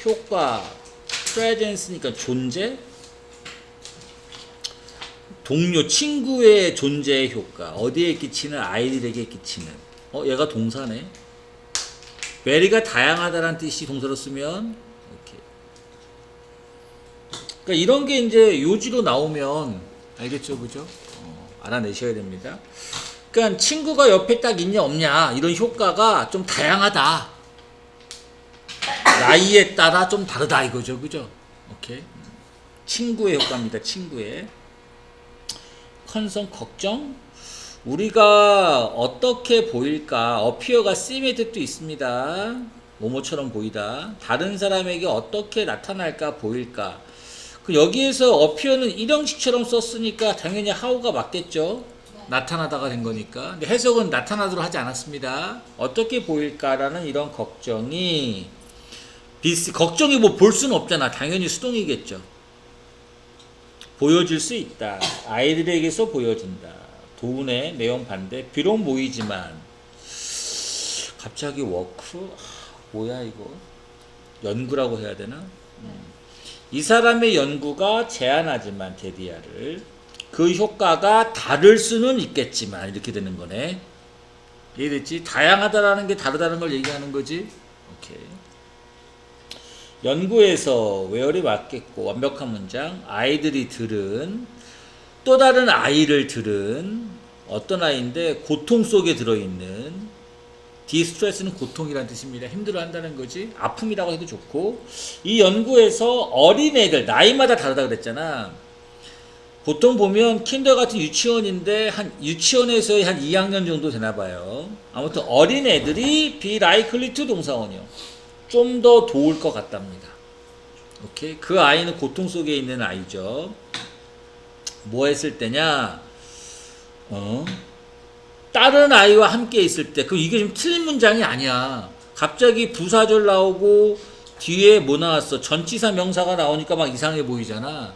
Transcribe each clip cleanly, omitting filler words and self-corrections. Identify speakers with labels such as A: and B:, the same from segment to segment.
A: 효과, presence니까 존재, 동료, 친구의 존재의 효과, 어디에 끼치는, 아이들에게 끼치는. 얘가 동사네. very가 다양하다라는 뜻이 동사로 쓰면 오케이. 그러니까 이런 게 이제 요지로 나오면 알겠죠, 그죠? 알아내셔야 됩니다. 그러니까 친구가 옆에 딱 있냐 없냐 이런 효과가 좀 다양하다. 나이에 따라 좀 다르다 이거죠, 그죠? 오케이. 친구의 효과입니다. 친구의 컨선 걱정. 우리가 어떻게 보일까? 어피어가 쓰임의 뜻도 있습니다. 뭐뭐처럼 보이다. 다른 사람에게 어떻게 나타날까 보일까? 그 여기에서 어피어는 일형식처럼 썼으니까 당연히 how가 맞겠죠. 나타나다가 된 거니까. 근데 해석은 나타나도록 하지 않았습니다. 어떻게 보일까라는 이런 걱정이 걱정이 뭐 볼 수는 없잖아. 당연히 수동이겠죠. 보여줄 수 있다. 아이들에게서 보여준다. 도운의 내용 반대. 비록 모이지만 갑자기 워크 뭐야 이거 연구라고 해야 되나? 이 사람의 연구가 제안하지만 데디아를 그 효과가 다를 수는 있겠지만 이렇게 되는 거네. 이해됐지? 다양하다라는 게 다르다는 걸 얘기하는 거지. 오케이. 연구에서 웨어리 맞겠고 완벽한 문장. 아이들이 들은 또 다른 아이를 들은 어떤 아이인데 고통 속에 들어있는 디스트레스는 고통이라는 뜻입니다. 힘들어한다는 거지. 아픔이라고 해도 좋고 이 연구에서 어린애들 나이마다 다르다 그랬잖아. 보통 보면 킨더 같은 유치원인데 한 유치원에서 한 2학년 정도 되나 봐요. 아무튼 어린애들이 be likely to 동사원이요. 좀 더 도울 것 같답니다. 오케이. 그 아이는 고통 속에 있는 아이죠. 뭐 했을 때냐? 다른 아이와 함께 있을 때, 이게 좀 틀린 문장이 아니야. 갑자기 부사절 나오고 뒤에 뭐 나왔어? 전치사 명사가 나오니까 막 이상해 보이잖아.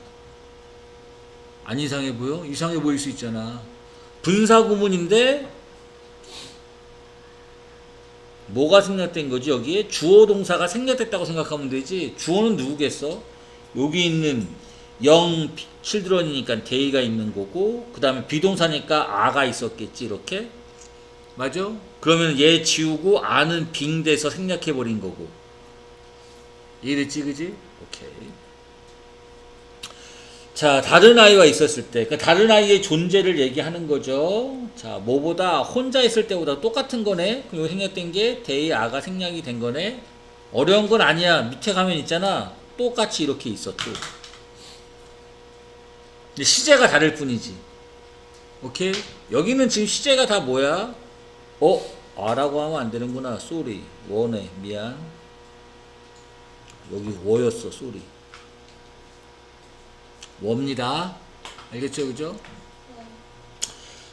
A: 안 이상해 보여? 이상해 보일 수 있잖아. 분사구문인데 뭐가 생략된 거지? 여기에 주어 동사가 생략됐다고 생각하면 되지. 주어는 누구겠어? 여기 있는 영 children이니까 they가 있는 거고 그 다음에 비동사니까 a가 있었겠지. 이렇게 맞아? 그러면 얘 지우고 a는 빙 돼서 생략해 버린 거고. 이해됐지 그지? 오케이. 자, 다른 아이와 있었을 때, 그러니까 다른 아이의 존재를 얘기하는 거죠. 자, 뭐보다 혼자 있을 때보다 똑같은 거네. 그럼 여기 생략된 게 they, a가 생략이 된 거네. 어려운 건 아니야. 밑에 가면 있잖아. 똑같이 이렇게 있어 또. 근데 시제가 다를 뿐이지. 오케이? 여기는 지금 시제가 다 뭐야? 아라고 하면 안 되는구나. sorry. 원해. 미안. 여기 워였어. sorry. 워입니다. 알겠죠? 그죠?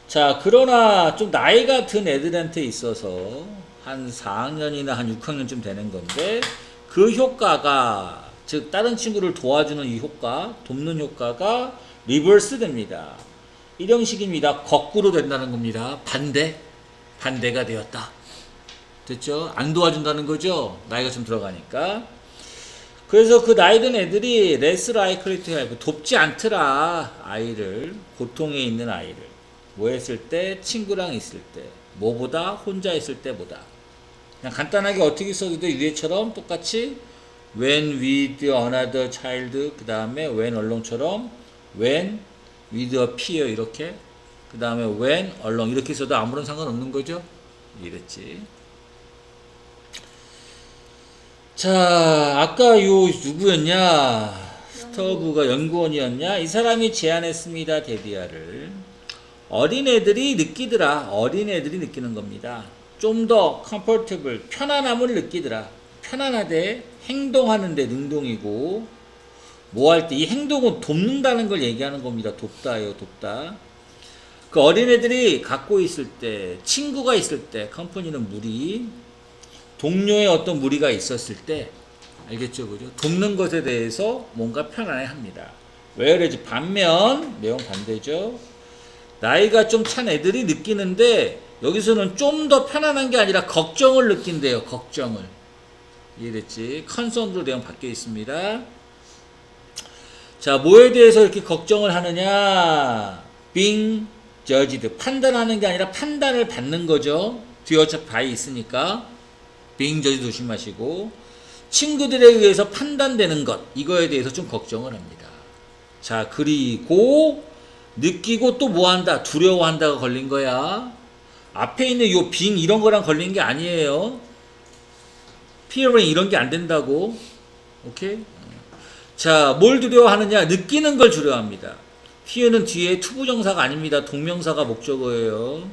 A: 자, 그러나 좀 나이가 든 애들한테 있어서 한 4학년이나 한 6학년쯤 되는 건데 그 효과가 즉 다른 친구를 도와주는 이 효과, 돕는 효과가 리버스 됩니다. 일형식입니다. 거꾸로 된다는 겁니다. 반대가 되었다. 됐죠? 안 도와준다는 거죠? 나이가 좀 들어가니까. 그래서 그 나이 든 애들이 less likely to help, 돕지 않더라. 아이를, 고통에 있는 아이를. 뭐 했을 때? 친구랑 있을 때. 뭐보다? 혼자 있을 때보다. 그냥 간단하게 어떻게 써도 돼? 위에처럼 똑같이 when with another child, 그 다음에 when alone처럼 when with a peer 이렇게, 그 다음에 when alone 이렇게 써도 아무런 상관없는 거죠? 이랬지. 자, 아까 요 누구였냐? 스터브가 연구원이었냐? 이 사람이 제안했습니다. 데디아를. 어린애들이 느끼더라. 어린애들이 느끼는 겁니다. 좀 더 comfortable, 편안함을 느끼더라. 편안하대. 행동하는데 능동이고 뭐 할 때 이 행동은 돕는다는 걸 얘기하는 겁니다. 돕다예요. 돕다. 그 어린애들이 갖고 있을 때, 친구가 있을 때, 컴퍼니는 무리, 동료의 어떤 무리가 있었을 때, 알겠죠? 그죠? 돕는 것에 대해서 뭔가 편안해 합니다. whereas 반면, 내용 반대죠. 나이가 좀 찬 애들이 느끼는데, 여기서는 좀 더 편안한 게 아니라 걱정을 느낀대요. 걱정을. 이해됐지? 컨선으로 내용 바뀌어 있습니다. 자, 뭐에 대해서 이렇게 걱정을 하느냐? being judged. 판단하는 게 아니라 판단을 받는 거죠. 뒤에 어차피 바이 있으니까. being judged 조심하시고. 친구들에 의해서 판단되는 것. 이거에 대해서 좀 걱정을 합니다. 자, 그리고 느끼고 또 뭐 한다? 두려워한다가 걸린 거야. 앞에 있는 요 being 이런 거랑 걸린 게 아니에요. fearing 이런 게 안 된다고. 오케이? 자, 뭘 두려워하느냐? 느끼는 걸 두려워합니다. fear는 뒤에 투부정사가 아닙니다. 동명사가 목적어예요.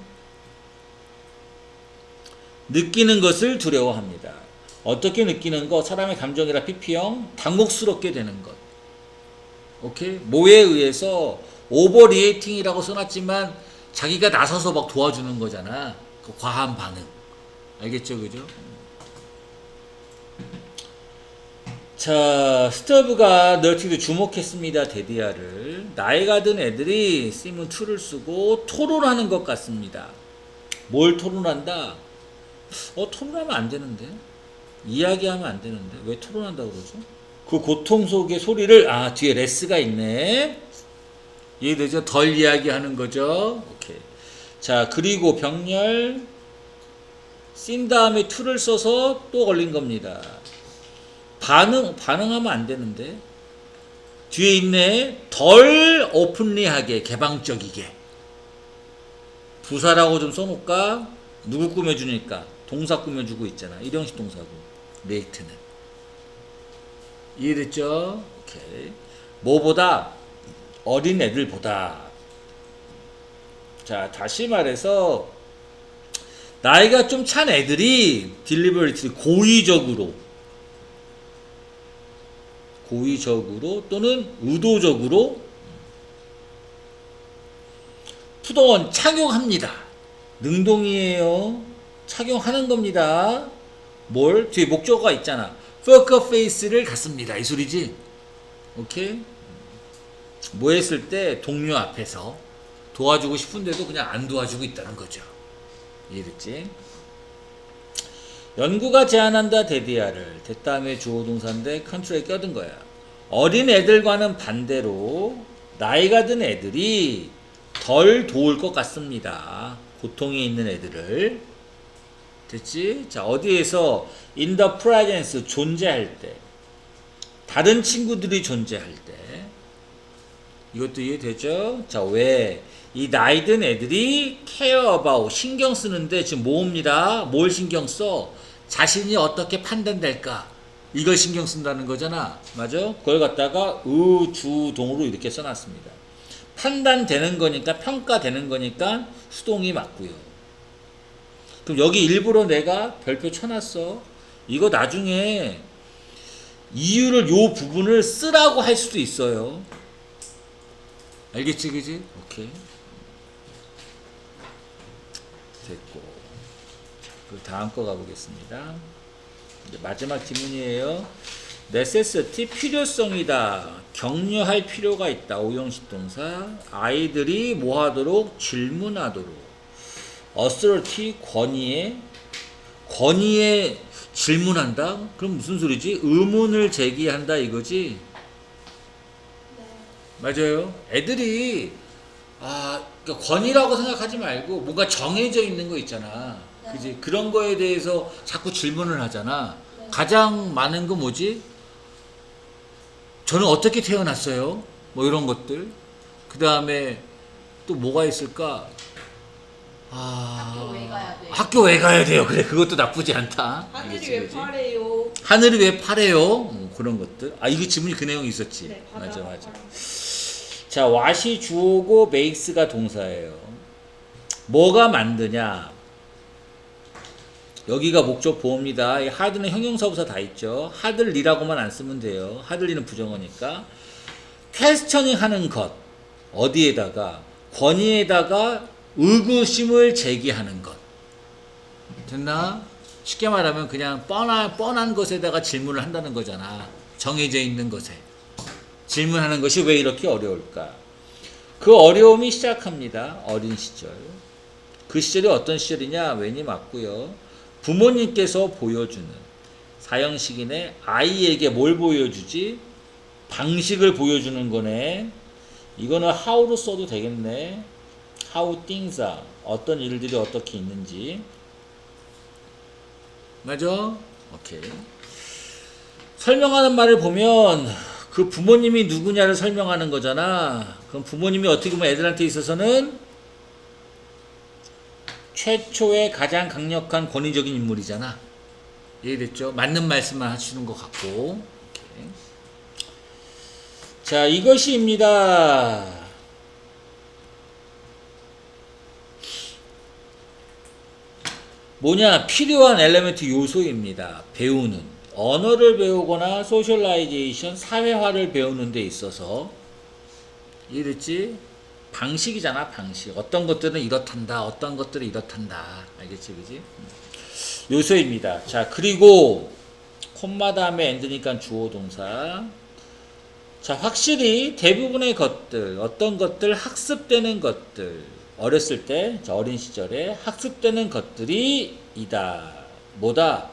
A: 느끼는 것을 두려워합니다. 어떻게 느끼는 거? 사람의 감정이라 PP형 당혹스럽게 되는 것. 오케이? 뭐에 의해서 오버리에이팅이라고 써놨지만 자기가 나서서 막 도와주는 거잖아. 그 과한 반응. 알겠죠? 그죠? 자, 스터브가 널티드 주목했습니다. 데디아를. 나이가 든 애들이 sim은 to를 쓰고 토론하는 것 같습니다. 뭘 토론한다? 토론하면 안 되는데? 이야기하면 안 되는데? 왜 토론한다고 그러죠? 그 고통 속의 소리를, 뒤에 레스가 있네. 이해되죠? 덜 이야기하는 거죠. 오케이. 자, 그리고 병렬, 쓴 다음에 to를 써서 또 걸린 겁니다. 반응하면 안 되는데. 뒤에 있네. 덜 오픈리하게, 개방적이게. 부사라고 좀 써놓을까? 누구 꾸며주니까? 동사 꾸며주고 있잖아. 일형식 동사고. 레이트는. 이해됐죠? 오케이. 뭐보다? 어린 애들보다. 자, 다시 말해서 나이가 좀 찬 애들이 deliberately 고의적으로 또는 의도적으로 푸드온 착용합니다. 능동이에요. 착용하는 겁니다. 뭘? 뒤에 목적어가 있잖아. poker face를 갖습니다. 이 소리지? 오케이? 뭐 했을 때 동료 앞에서 도와주고 싶은데도 그냥 안 도와주고 있다는 거죠. 이해됐지? 연구가 제안한다 데디아를. 됐다음에 주어 동사인데 컨트롤에 껴든 거야. 어린 애들과는 반대로 나이가 든 애들이 덜 도울 것 같습니다. 고통에 있는 애들을. 됐지? 자, 어디에서 in the presence 존재할 때, 다른 친구들이 존재할 때. 이것도 이해되죠? 자, 왜? 이 나이 든 애들이 care about, 신경 쓰는데 지금 뭐입니다? 뭘 신경 써? 자신이 어떻게 판단될까? 이걸 신경 쓴다는 거잖아. 맞아? 그걸 갖다가 주동으로 이렇게 써놨습니다. 판단되는 거니까, 평가되는 거니까 수동이 맞고요. 그럼 여기 일부러 내가 별표 쳐놨어. 이거 나중에 이유를 요 부분을 쓰라고 할 수도 있어요. 알겠지, 그지? 오케이. 됐고. 그 다음 거 가보겠습니다. 이제 마지막 질문이에요. necessity, 필요성이다. 격려할 필요가 있다. 오형식 동사. 아이들이 뭐 하도록? 질문하도록. authority, 권위에 질문한다? 그럼 무슨 소리지? 의문을 제기한다 이거지?
B: 네.
A: 맞아요. 애들이 그러니까 권위라고 생각하지 말고 뭔가 정해져 있는 거 있잖아.
B: 네.
A: 그지? 그런 거에 대해서 자꾸 질문을 하잖아.
B: 네.
A: 가장 많은 거 뭐지? 저는 어떻게 태어났어요? 뭐 이런 것들. 그 다음에 또 뭐가 있을까?
B: 학교 왜 가야 돼요?
A: 학교 왜 가야 돼요? 그래, 그것도 나쁘지 않다.
B: 하늘이
A: 알겠지,
B: 왜
A: 그지?
B: 파래요?
A: 하늘이 왜 파래요? 그런 것들. 이거 질문이 그 내용이 있었지.
B: 네,
A: 맞아.
B: 파래요.
A: 자, what이 주어고 makes가 동사예요. 뭐가 만드냐? 여기가 목적 보호입니다. 이 하드는 형용사부사 다 있죠. 하들리라고만 안 쓰면 돼요. 하들리는 부정어니까. 퀘스처닝 하는 것. 어디에다가? 권위에다가 의구심을 제기하는 것. 됐나? 쉽게 말하면 그냥 뻔한 것에다가 질문을 한다는 거잖아. 정해져 있는 것에. 질문하는 것이 왜 이렇게 어려울까? 그 어려움이 시작합니다. 어린 시절. 그 시절이 어떤 시절이냐? 웬이 맞고요. 부모님께서 보여주는 사형식이네. 아이에게 뭘 보여주지? 방식을 보여주는 거네. 이거는 how로 써도 되겠네. how things are. 어떤 일들이 어떻게 있는지. 맞아? 오케이. 설명하는 말을 보면 그 부모님이 누구냐를 설명하는 거잖아. 그럼 부모님이 어떻게 보면 애들한테 있어서는 최초의 가장 강력한 권위적인 인물이잖아. 이해됐죠? 맞는 말씀만 하시는 것 같고. 오케이. 자, 이것이입니다. 뭐냐? 필요한 엘리멘트 요소입니다. 배우는. 언어를 배우거나 소셜라이제이션, 사회화를 배우는 데 있어서. 이해됐지? 방식이잖아, 방식. 어떤 것들은 이렇단다, 어떤 것들은 이렇단다. 알겠지, 그지? 요소입니다. 자, 그리고 콤마 다음에 엔드니까 주어 동사. 자, 확실히 대부분의 것들, 어떤 것들, 학습되는 것들, 어렸을 때, 어린 시절에 학습되는 것들이 이다. 뭐다?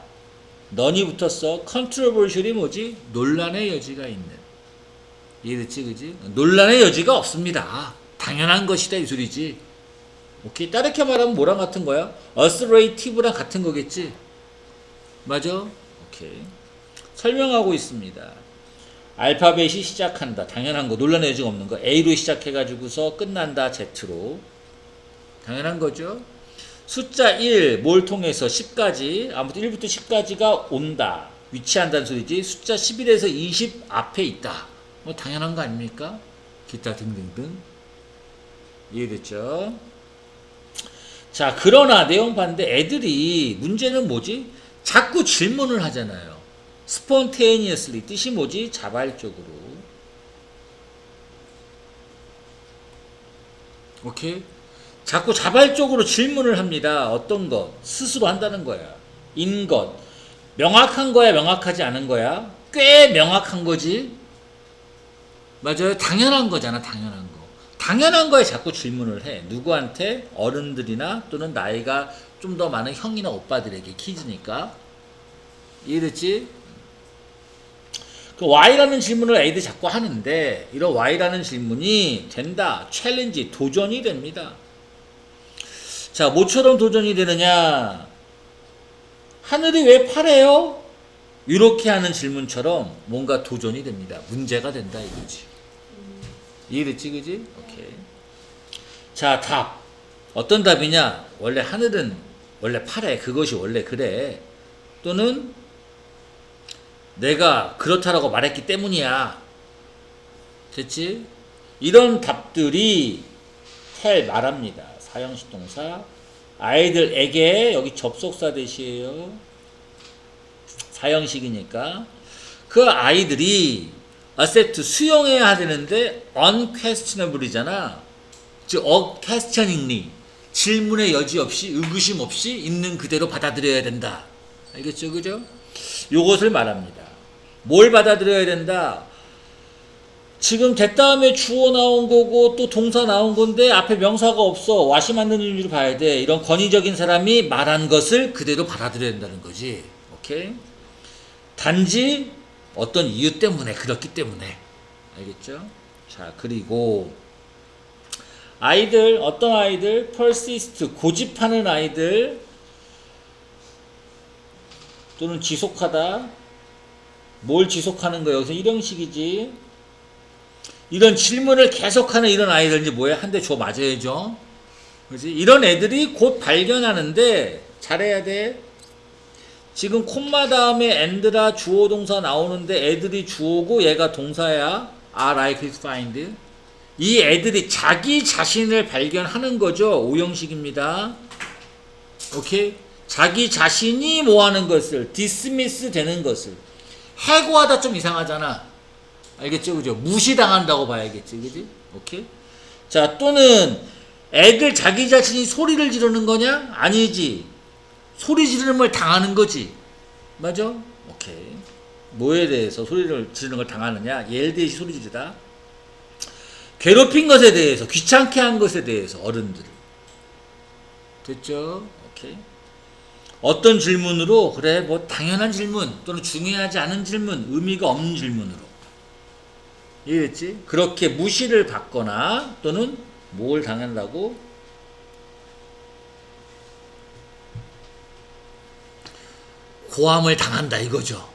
A: 넌이 붙었어. 컨트로버셜이 뭐지? 논란의 여지가 있는. 이해됐지, 그지? 논란의 여지가 없습니다. 당연한 것이다, 이 소리지. 오케이? 다르게 말하면 뭐랑 같은 거야? 어스레이티브랑 같은 거겠지? 맞아? 오케이. 설명하고 있습니다. 알파벳이 시작한다. 당연한 거. 논란의 여지가 없는 거. A로 시작해가지고서 끝난다. Z로. 당연한 거죠. 숫자 1, 뭘 통해서 10까지, 아무튼 1부터 10까지가 온다. 위치한다는 소리지. 숫자 11에서 20 앞에 있다. 뭐 당연한 거 아닙니까? 기타 등등등. 이해됐죠? 자, 그러나 내용 반대 애들이 문제는 뭐지? 자꾸 질문을 하잖아요. spontaneously 뜻이 뭐지? 자발적으로. 오케이? 자꾸 자발적으로 질문을 합니다. 어떤 것? 스스로 한다는 거야. 인 것. 명확한 거야? 명확하지 않은 거야? 꽤 명확한 거지? 맞아요. 당연한 거잖아. 당연한 거. 당연한 거에 자꾸 질문을 해. 누구한테? 어른들이나 또는 나이가 좀 더 많은 형이나 오빠들에게. 키즈니까. 이해됐지? 그 Y라는 질문을 애들이 자꾸 하는데 이런 Y라는 질문이 된다. 챌린지, 도전이 됩니다. 자, 뭐처럼 도전이 되느냐? 하늘이 왜 파래요? 이렇게 하는 질문처럼 뭔가 도전이 됩니다. 문제가 된다 이거지. 이해됐지, 그지? 오케이. 자, 답. 어떤 답이냐? 원래 하늘은 원래 파래. 그것이 원래 그래. 또는 내가 그렇다라고 말했기 때문이야. 됐지? 이런 답들이 tell 말합니다. 사형식 동사. 아이들에게 여기 접속사 대시에요. 사형식이니까 그 아이들이 accept 수용해야 되는데 unquestionable이잖아. 즉 questioningly 질문의 여지 없이 의구심 없이 있는 그대로 받아들여야 된다. 알겠죠, 그죠? 요것을 말합니다. 뭘 받아들여야 된다? 지금 됐다음에 주어 나온 거고 또 동사 나온 건데 앞에 명사가 없어. 와시 만드는 이유를 봐야 돼. 이런 권위적인 사람이 말한 것을 그대로 받아들여야 된다는 거지. 오케이? 단지 어떤 이유 때문에 그렇기 때문에. 알겠죠? 자, 그리고 아이들, 어떤 아이들? persist, 고집하는 아이들 또는 지속하다. 뭘 지속하는 거야? 여기서 일형식이지. 이런 질문을 계속하는 이런 아이들 이제 뭐야? 한 대 줘 맞아야죠. 그렇지? 이런 애들이 곧 발견하는데 잘해야 돼. 지금 콤마 다음에 and라 주어 동사 나오는데 애들이 주어고 얘가 동사야. are like is find. 이 애들이 자기 자신을 발견하는 거죠. 오형식입니다. 오케이? 자기 자신이 뭐 하는 것을 dismiss 되는 것을 해고하다 좀 이상하잖아. 알겠죠? 그죠? 무시당한다고 봐야겠지. 그지? 오케이? 자, 또는 애들 자기 자신이 소리를 지르는 거냐? 아니지. 소리 지르는 걸 당하는 거지. 맞아? 오케이. 뭐에 대해서 소리를 지르는 걸 당하느냐? 예를 들시 소리 지르다. 괴롭힌 것에 대해서, 귀찮게 한 것에 대해서 어른들을. 됐죠? 오케이. 어떤 질문으로 그래 뭐 당연한 질문 또는 중요하지 않은 질문 의미가 없는 질문으로 이해했지? 그렇게 무시를 받거나 또는 뭘 당한다고 고함을 당한다 이거죠.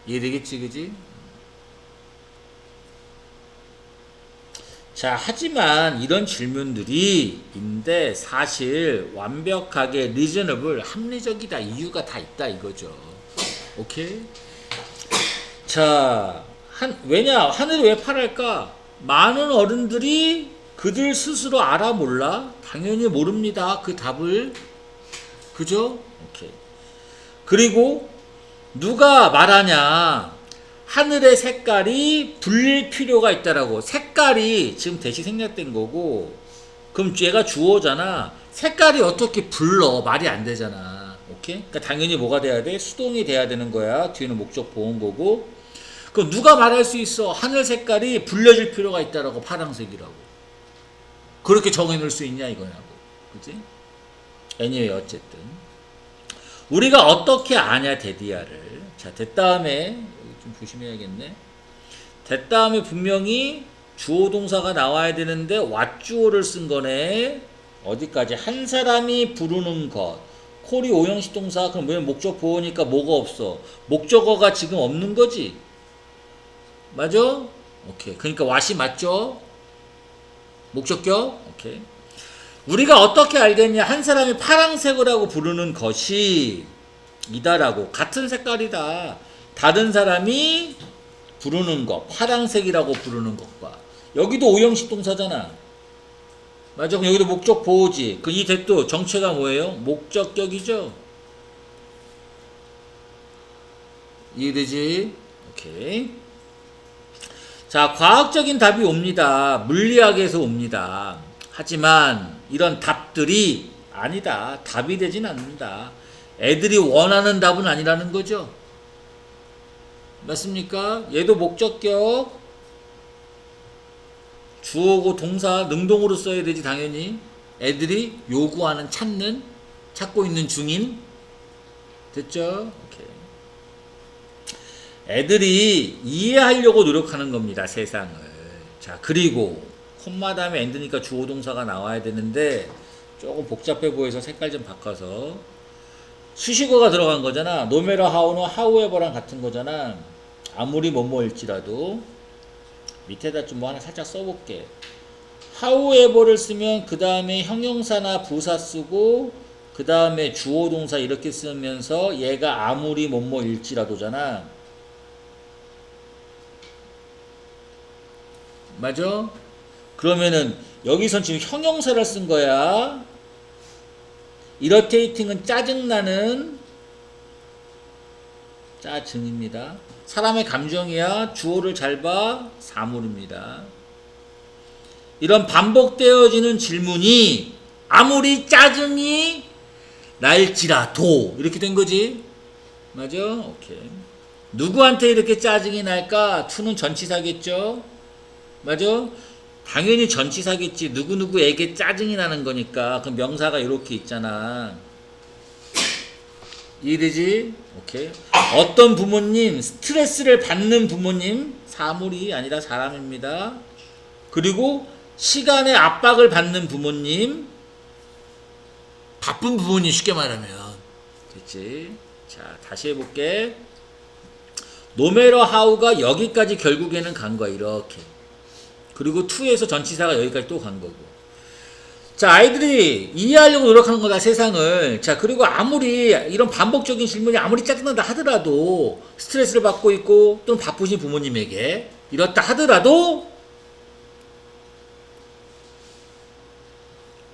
A: 이해되겠지 그지? 자, 하지만 이런 질문들이 인데 사실 완벽하게 reasonable, 합리적이다 이유가 다 있다 이거죠. 오케이? 자, 왜냐? 하늘이 왜 파랄까? 많은 어른들이 그들 스스로 알아 몰라? 당연히 모릅니다. 그 답을. 그죠? 오케이. 그리고 누가 말하냐? 하늘의 색깔이 불릴 필요가 있다라고. 색깔이 지금 대시 생략된 거고, 그럼 얘가 주어잖아. 색깔이 어떻게 불러? 말이 안 되잖아. 오케이? 그러니까 당연히 뭐가 돼야 돼? 수동이 돼야 되는 거야. 뒤에는 목적 보온 거고. 그럼 누가 말할 수 있어? 하늘 색깔이 불려질 필요가 있다라고. 파란색이라고. 그렇게 정해놓을 수 있냐 이거냐고. 그치? anyway 어쨌든 우리가 어떻게 아냐 데디아를. 자, 됐다음에 좀 조심해야겠네. 됐다음에 분명히 주어 동사가 나와야 되는데 왓주어를 쓴 거네. 어디까지? 한 사람이 부르는 것. 콜이 오형식 동사. 그럼 왜 목적 보호니까 뭐가 없어? 목적어가 지금 없는 거지. 맞아? 오케이. 그러니까 왓이 맞죠? 목적격? 오케이. 우리가 어떻게 알겠냐? 한 사람이 파랑색이라고 부르는 것이 이다라고. 같은 색깔이다. 다른 사람이 부르는 것, 파랑색이라고 부르는 것과. 여기도 오형식 동사잖아. 맞아? 그럼 여기도 목적 보호지. 그 이 대도 정체가 뭐예요? 목적격이죠. 이해되지? 오케이. 자, 과학적인 답이 옵니다. 물리학에서 옵니다. 하지만 이런 답들이 아니다. 답이 되진 않는다. 애들이 원하는 답은 아니라는 거죠. 맞습니까? 얘도 목적격, 주어고 동사 능동으로 써야 되지 당연히. 애들이 요구하는, 찾고 있는 중인. 됐죠? 오케이. 애들이 이해하려고 노력하는 겁니다. 세상을. 자, 그리고 콤마 다음에 엔드니까 주어 동사가 나와야 되는데 조금 복잡해 보여서 색깔 좀 바꿔서 수식어가 들어간 거잖아. no matter how는 however랑 같은 거잖아. 아무리 뭐뭐일지라도. 밑에다 좀 뭐 하나 살짝 써볼게. however를 쓰면 그 다음에 형용사나 부사 쓰고 그 다음에 주어 동사 이렇게 쓰면서 얘가 아무리 뭐뭐일지라도잖아. 맞아? 그러면은 여기선 지금 형용사를 쓴 거야. irritating은 짜증나는, 짜증입니다. 사람의 감정이야. 주어를 잘 봐. 사물입니다. 이런 반복되어지는 질문이 아무리 짜증이 날지라도 이렇게 된 거지. 맞아? 오케이. 누구한테 이렇게 짜증이 날까? to는 전치사겠죠? 맞아? 당연히 전치사겠지. 누구누구에게 짜증이 나는 거니까. 그럼 명사가 이렇게 있잖아. 이해되지? 오케이. 어떤 부모님, 스트레스를 받는 부모님, 사물이 아니라 사람입니다. 그리고 시간의 압박을 받는 부모님, 바쁜 부모님 쉽게 말하면. 됐지? 자, 다시 해볼게. no matter how가 여기까지 결국에는 간 거야. 이렇게. 그리고 to에서 전치사가 여기까지 또 간 거고. 자, 아이들이 이해하려고 노력하는 거다, 세상을. 자, 그리고 아무리 이런 반복적인 질문이 아무리 짜증난다 하더라도 스트레스를 받고 있고 또는 바쁘신 부모님에게 이렇다 하더라도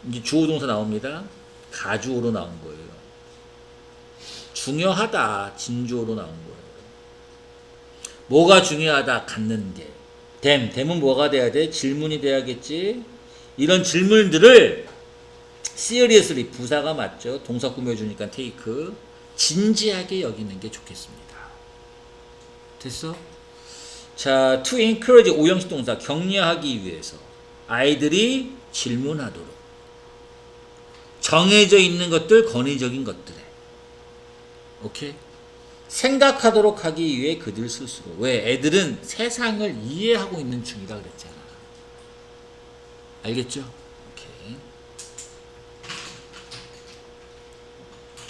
A: 이제 주어 동사 나옵니다. 가주어로 나온 거예요. 중요하다, 진주어로 나온 거예요. 뭐가 중요하다? 갖는 게. 댐은 뭐가 돼야 돼? 질문이 돼야겠지. 이런 질문들을 seriously, 부사가 맞죠. 동사 꾸며주니까 take, 진지하게 여기는 게 좋겠습니다. 됐어? 자, to encourage 오형식 동사, 격려하기 위해서 아이들이 질문하도록. 정해져 있는 것들, 권위적인 것들에. 오케이? 생각하도록 하기 위해 그들 스스로. 왜? 애들은 세상을 이해하고 있는 중이라 그랬잖아. 알겠죠?